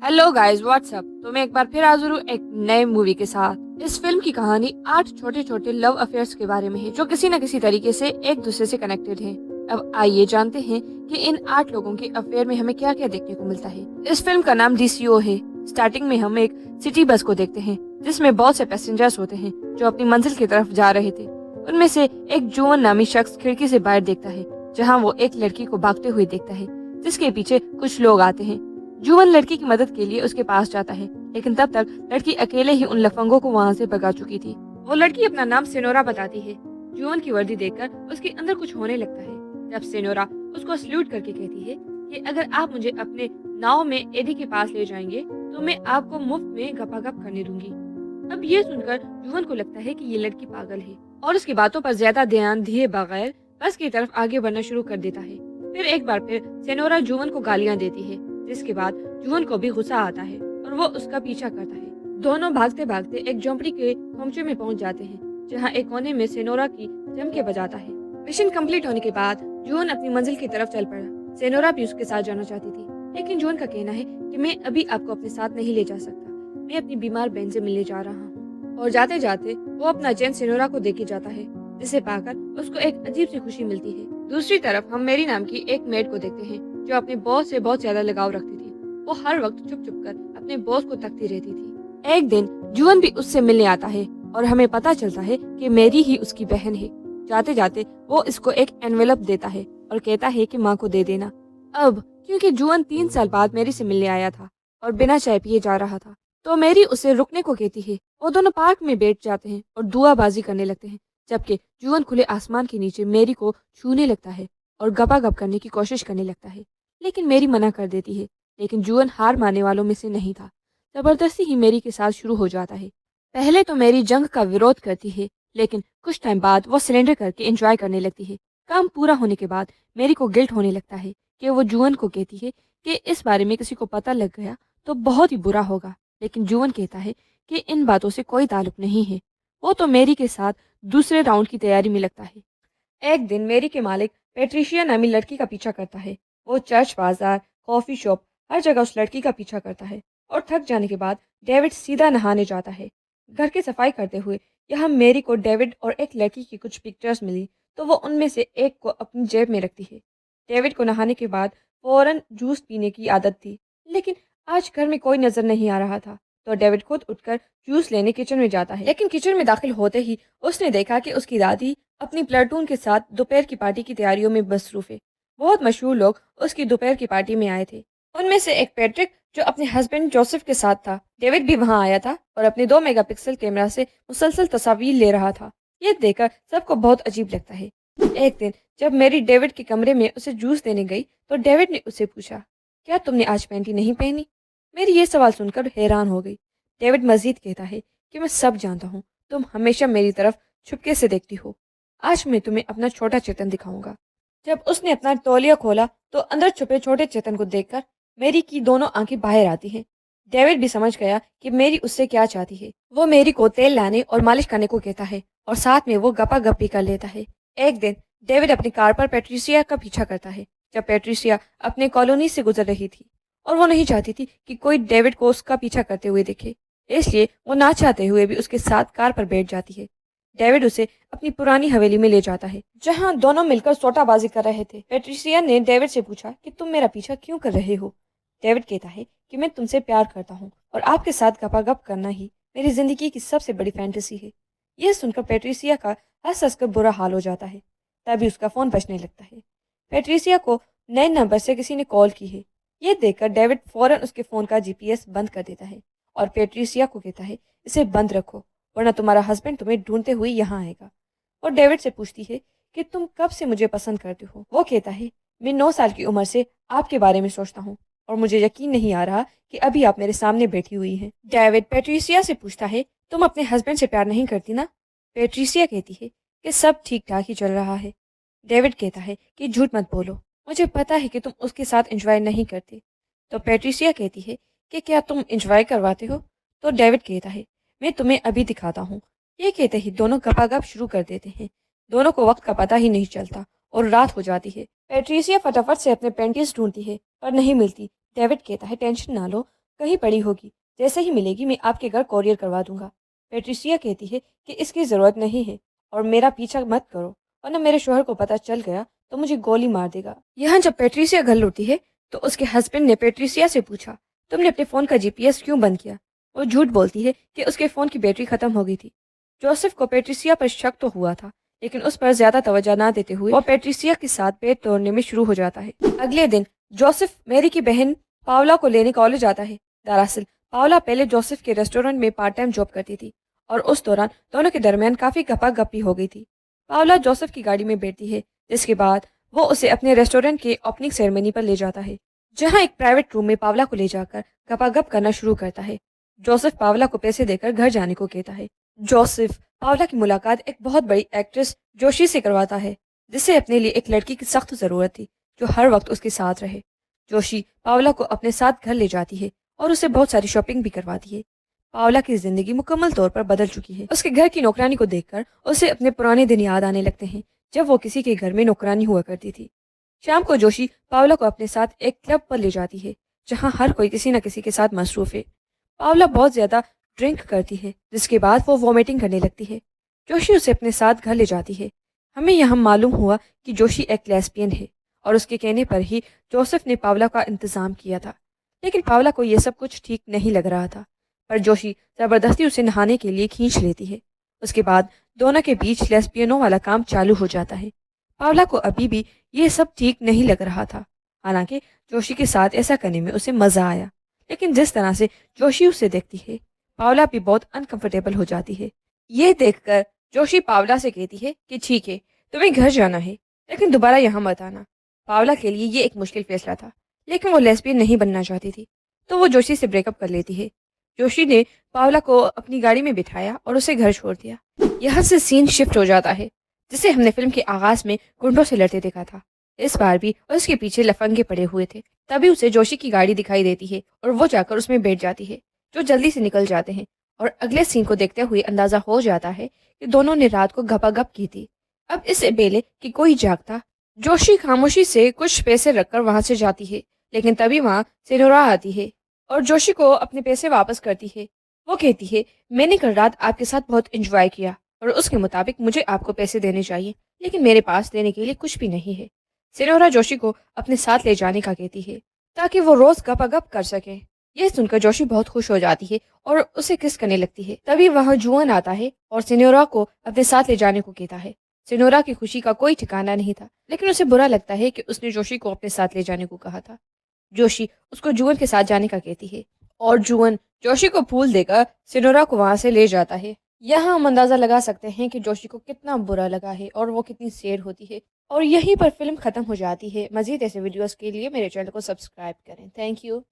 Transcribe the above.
Hello guys, WhatsApp. तो मैं एक बार फिर हाजिर हूँ एक नए मूवी के साथ। इस फिल्म की कहानी 8 छोटे छोटे लव अफेयर्स के बारे में है जो किसी न किसी तरीके से एक दूसरे से कनेक्टेड हैं। अब आइए जानते हैं कि इन 8 लोगों के अफेयर में हमें क्या क्या देखने को मिलता है। इस फिल्म का नाम DCO है। स्टार्टिंग में हम एक सिटी बस को देखते हैं जिसमें बहुत से पैसेंजर्स होते हैं जो अपनी मंजिल की तरफ जा रहे थे। उनमें से एक जुअन नामी शख्स खिड़की से बाहर देखता है जहाँ वो एक लड़की को भागते हुए देखता है जिसके पीछे कुछ लोग आते हैं। जुवन लड़की की मदद के लिए उसके पास जाता है, लेकिन तब तक लड़की अकेले ही उन लफंगों को वहाँ से भगा चुकी थी। वो लड़की अपना नाम सेनोरा बताती है। जुवन की वर्दी देखकर उसके अंदर कुछ होने लगता है जब सेनोरा उसको सल्यूट करके कहती है कि अगर आप मुझे अपने नाव में एडी के पास ले जाएंगे तो मैं आपको मुफ्त में गपागप करने दूंगी। अब ये सुनकर जुवन को लगता है कि ये लड़की पागल है और उसकी बातों पर ज्यादा ध्यान दिए बगैर बस की तरफ आगे बढ़ना शुरू कर देता है। फिर एक बार फिर सेनोरा जुवन को गालियां देती है जिसके बाद जुवन को भी गुस्सा आता है और वो उसका पीछा करता है। दोनों भागते भागते एक झोंपड़ी के खोमचे में पहुंच जाते हैं जहां एक कोने में सेनोरा की जम के बजाता है। मिशन कंप्लीट होने के बाद जुवन अपनी मंजिल की तरफ चल पड़ा। सेनोरा भी उसके साथ जाना चाहती थी, लेकिन जुवन का कहना है कि मैं अभी आपको अपने साथ नहीं ले जा सकता, मैं अपनी बीमार बहन से मिलने जा रहा हूँ। और जाते जाते वो अपना चैन सेनोरा को देके जाता है जिसे पाकर उसको एक अजीब सी खुशी मिलती है। दूसरी तरफ हम मेरी नाम की एक मेड को देखते हैं जो अपने बॉस से बहुत ज्यादा लगाव रखती थी। वो हर वक्त चुप चुप कर अपने बॉस को तकती रहती थी। एक दिन जुवन भी उससे मिलने आता है और हमें पता चलता है कि मेरी ही उसकी बहन है। जाते जाते वो इसको एक एनवेलप देता है और कहता है कि माँ को दे देना। अब क्योंकि जुवन 3 साल बाद मेरी से मिलने आया था और बिना चाय पिए जा रहा था तो मेरी उसे रुकने को कहती है। वो दोनों पार्क में बैठ जाते हैं और दुआबाजी करने लगते हैं जबकि जुवन खुले आसमान के नीचे मेरी को छूने लगता है और गपागप करने की कोशिश करने लगता है, लेकिन मेरी मना कर देती है। लेकिन जुवन हार मानने वालों में से नहीं था, जबरदस्ती ही मेरी के साथ शुरू हो जाता है। पहले तो मेरी जंग का विरोध करती है, लेकिन कुछ टाइम बाद वो सिलेंडर करके एंजॉय करने लगती है। काम पूरा होने के बाद मेरी को गिल्ट होने लगता है कि वो जुवन को कहती है कि इस बारे में किसी को पता लग गया तो बहुत ही बुरा होगा, लेकिन जुवन कहता है कि इन बातों से कोई ताल्लुक नहीं है। वो तो मेरी के साथ दूसरे राउंड की तैयारी में लगता है। एक दिन मेरी के मालिक पेट्रिशिया नामी लड़की का पीछा करता है। वो चर्च, बाजार, कॉफी शॉप, हर जगह उस लड़की का पीछा करता है और थक जाने के बाद डेविड सीधा नहाने जाता है। घर की सफाई करते हुए यहाँ मेरी को डेविड और एक लड़की की कुछ पिक्चर्स मिली तो वो उनमें से एक को अपनी जेब में रखती है। डेविड को नहाने के बाद फौरन जूस पीने की आदत थी, लेकिन आज घर में कोई नजर नहीं आ रहा था तो डेविड खुद उठकर जूस लेने किचन में जाता है। लेकिन किचन में दाखिल होते ही उसने देखा कि उसकी दादी अपनी प्लाटून के साथ दोपहर की पार्टी की तैयारियों में मसरूफ है। बहुत मशहूर लोग उसकी दोपहर की पार्टी में आए थे। उनमें से एक पैट्रिक जो अपने हस्बैंड जोसेफ के साथ था। डेविड भी वहां आया था और अपने 2 मेगापिक्सल कैमरा से मुसलसल तस्वीर ले रहा था। ये देखकर सबको बहुत अजीब लगता है। एक दिन जब मेरी डेविड के कमरे में उसे जूस देने गई तो डेविड ने उससे पूछा, क्या तुमने आज पैंटी नहीं पहनी? मेरी ये सवाल सुनकर हैरान हो गई। डेविड मजीद कहता है कि मैं सब जानता हूँ, तुम हमेशा मेरी तरफ छुपके से देखती हो। आज मैं तुम्हें अपना छोटा चेतन दिखाऊंगा। जब उसने अपना तौलिया खोला तो अंदर छुपे छोटे चेतन को देखकर मेरी की दोनों आंखें बाहर आती हैं। डेविड भी समझ गया कि मेरी उससे क्या चाहती है। वो मेरी को तेल लाने और मालिश करने को कहता है और साथ में वो गपा गपी कर लेता है। एक दिन डेविड अपनी कार पर पेट्रिसिया का पीछा करता है जब पेट्रिसिया अपने कॉलोनी से गुजर रही थी और वो नहीं चाहती थी कि कोई डेविड को उसका पीछा करते हुए देखे, इसलिए वो ना चाहते हुए भी उसके साथ कार पर बैठ जाती है। डेविड उसे अपनी पुरानी हवेली में ले जाता है जहां दोनों मिलकर सोटाबाजी कर रहे थे। पेट्रिसिया ने डेविड से पूछा कि तुम मेरा पीछा क्यों कर रहे हो? डेविड कहता है कि मैं तुमसे प्यार करता हूँ और आपके साथ गपागप करना ही मेरी जिंदगी की सबसे बड़ी फैंटेसी है। यह सुनकर पेट्रिसिया का हंस हंस कर बुरा हाल हो जाता है। तभी उसका फोन बजने लगता है। पेट्रिसिया को नए नंबर से किसी ने कॉल की है। ये देखकर डेविड फौरन उसके फोन का GPS बंद कर देता है और पेट्रिसिया को कहता है इसे बंद रखो वरना तुम्हारा हस्बैंड तुम्हें ढूंढते हुए यहाँ आएगा। और डेविड से पूछती है कि तुम कब से मुझे पसंद करते हो? वो कहता है मैं 9 साल की उम्र से आपके बारे में सोचता हूँ और मुझे यकीन नहीं आ रहा कि अभी आप मेरे सामने बैठी हुई हैं। डेविड पेट्रिसिया से पूछता है तुम अपने हस्बैंड से प्यार नहीं करती ना? पेट्रिसिया कहती है कि सब ठीक ठाक ही चल रहा है। डेविड कहता है कि झूठ मत बोलो, मुझे पता है कि तुम उसके साथ एंजॉय नहीं करते। तो पेट्रिसिया कहती है कि क्या तुम एंजॉय करवाते हो? तो डेविड कहता है मैं तुम्हें अभी दिखाता हूँ। ये कहते ही दोनों गपागप शुरू कर देते हैं। दोनों को वक्त का पता ही नहीं चलता और रात हो जाती है। पेट्रिसिया फटाफट से अपने पेंटिस ढूंढती है पर नहीं मिलती। डेविड कहता है टेंशन ना लो, कहीं पड़ी होगी। जैसे ही मिलेगी मैं आपके घर कोरियर करवा दूंगा। पेट्रिसिया कहती है कि इसकी ज़रूरत नहीं है और मेरा पीछा मत करो, वरना मेरे शोहर को पता चल गया तो मुझे गोली मार देगा। यहाँ जब पेट्रिसिया घर लौटती है तो उसके हस्बैंड ने पेट्रिसिया से पूछा, तुमने अपने फ़ोन का जीपीएस क्यों बंद किया? वो झूठ बोलती है कि उसके फ़ोन की बैटरी ख़त्म हो गई थी। जोसेफ को पेट्रिसिया पर शक तो हुआ था, लेकिन उस पर ज़्यादा तवज्जो ना देते हुए वो पेट्रिसिया के साथ पेट तोड़ने में शुरू हो जाता है। अगले दिन जोसेफ मैरी की बहन पावला को लेने कॉलेज आता है। दरअसल पावला पहले जोसेफ के रेस्टोरेंट में पार्ट टाइम जॉब करती थी और उस दौरान दोनों के दरमियान काफ़ी गपागपी हो गई थी। पावला जोसेफ की गाड़ी में बैठती है, जिसके बाद वो उसे अपने रेस्टोरेंट के ओपनिंग सेरेमनी पर ले जाता है, जहाँ एक प्राइवेट रूम में पावला को ले जाकर गपागप करना शुरू करता है। जोसेफ पावला को पैसे देकर घर जाने को कहता है। जोसेफ पावला की मुलाकात एक बहुत बड़ी एक्ट्रेस जोशी से करवाता है, जिसे अपने लिए एक लड़की की सख्त ज़रूरत थी जो हर वक्त उसके साथ रहे। जोशी पावला को अपने साथ घर ले जाती है और उसे बहुत सारी शॉपिंग भी करवाती है। पावला की जिंदगी मुकम्मल तौर पर बदल चुकी है। उसके घर की नौकरानी को देखकर उसे अपने पुराने दिन याद आने लगते हैं, जब वो किसी के घर में नौकरानी हुआ करती थी। शाम को जोशी पावला को अपने साथ एक क्लब पर ले जाती है, जहाँ हर कोई किसी न किसी के साथ मसरूफ है। पावला बहुत ज्यादा ड्रिंक करती है, जिसके बाद वो वॉमिटिंग करने लगती है। जोशी उसे अपने साथ घर ले जाती है। हमें यहाँ मालूम हुआ कि जोशी एक लेस्बियन है और उसके कहने पर ही जोसेफ ने पावला का इंतज़ाम किया था। लेकिन पावला को यह सब कुछ ठीक नहीं लग रहा था, पर जोशी ज़बरदस्ती उसे नहाने के लिए खींच लेती है। उसके बाद दोनों के बीच लेस्बियनों वाला काम चालू हो जाता है। पावला को अभी भी ये सब ठीक नहीं लग रहा था। हालांकि जोशी के साथ ऐसा करने में उसे मज़ा आया, लेकिन जिस तरह से जोशी उसे देखती है, पावला भी बहुत अनकंफर्टेबल हो जाती है। ये देखकर जोशी पावला से कहती है कि ठीक है, तुम्हें घर जाना है, लेकिन दोबारा यहाँ मत आना। पावला के लिए ये एक मुश्किल फैसला था, लेकिन वो लेस्बियन नहीं बनना चाहती थी, तो वो जोशी से ब्रेकअप कर लेती है। जोशी ने पावला को अपनी गाड़ी में बिठाया और उसे घर छोड़ दिया। यहाँ से सीन शिफ्ट हो जाता है, जिसे हमने फिल्म के आगाज में गुंडों से लड़ते देखा था। इस बार भी उसके पीछे लफंगे पड़े हुए थे। तभी उसे जोशी की गाड़ी दिखाई देती है और वो जाकर उसमें बैठ जाती है, जो जल्दी से निकल जाते हैं। और अगले सीन को देखते हुए अंदाजा हो जाता है कि दोनों ने रात को गपागप की थी। अब इससे पहले कि कोई जागता, जोशी खामोशी से कुछ पैसे रखकर वहां से जाती है, लेकिन तभी वहां सिनोरा आती है और जोशी को अपने पैसे वापस करती है। वो कहती है, मैंने कल रात आपके साथ बहुत एंजॉय किया और उसके मुताबिक मुझे आपको पैसे देने चाहिए, लेकिन मेरे पास देने के लिए कुछ भी नहीं है। सिनोरा जोशी को अपने साथ ले जाने का कहती है, ताकि वो रोज गपागप कर सके। यह सुनकर जोशी बहुत खुश हो जाती है और उसे किस करने लगती है। तभी वहां जुआन आता है और सिनोरा को अपने साथ ले जाने को कहता है। सिनोरा की खुशी का कोई ठिकाना नहीं था, लेकिन उसे बुरा लगता है कि उसने जोशी को अपने साथ ले जाने को कहा था। जोशी उसको जुअन के साथ जाने का कहती है और जुअन जोशी को फूल देकर सिनोरा को वहां से ले जाता है। यहाँ हम अंदाजा लगा सकते हैं कि जोशी को कितना बुरा लगा है और वो कितनी सैड होती है। और यहीं पर फिल्म खत्म हो जाती है। मजीद ऐसे वीडियोस के लिए मेरे चैनल को सब्सक्राइब करें। Thank you.